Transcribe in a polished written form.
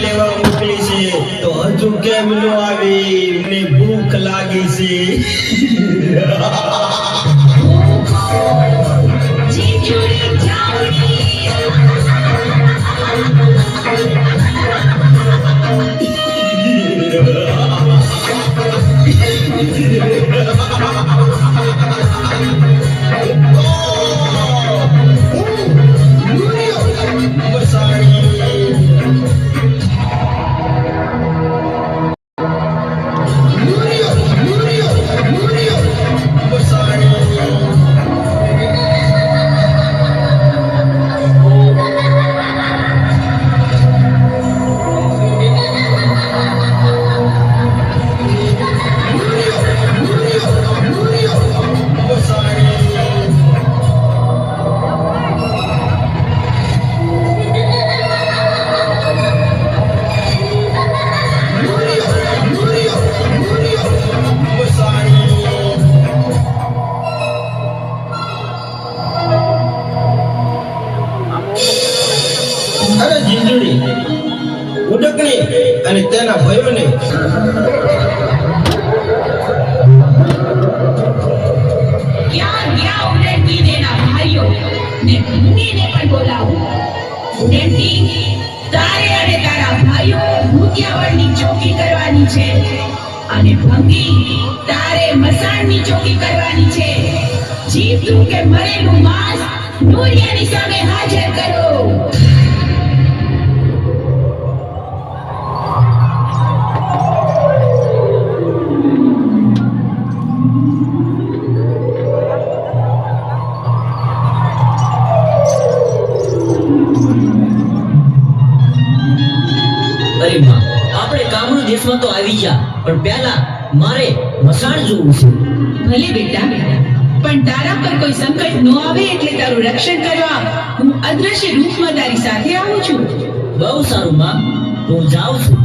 લેવા મોકલી છે તો હજુ કેમ નો આવી? મને ભૂખ લાગી છે. અરે જીંજડી, ઉડકણી અને તેના ભાઈઓને ક્યાં ગયા ઉડકણી ને એના ભાઈઓ ને ભૂંગીને પણ બોલાવો. ઉડકણી, તારે અને તારા ભાઈઓ ભૂતિયાવળની ચોકી કરવાની છે અને ભંગી, તારે મસાણની ચોકી કરવાની છે. જીવતું કે મરેલું માંસ નૂરિયાની સામે હાજર કરો. અરે માં, આપણે કામરૂ દેશમાં તો આવી જા, પણ પહેલા મારે મસાણ જોવું છે. ભલે બેટા, પણ તારા પર કોઈ સંકટ ન આવે એટલે તારું રક્ષણ કરવા હું અદ્રશ્ય રૂપમાં તારી સાથે આવું છું. બહુ સારું માં, તો હું જાઉં છું.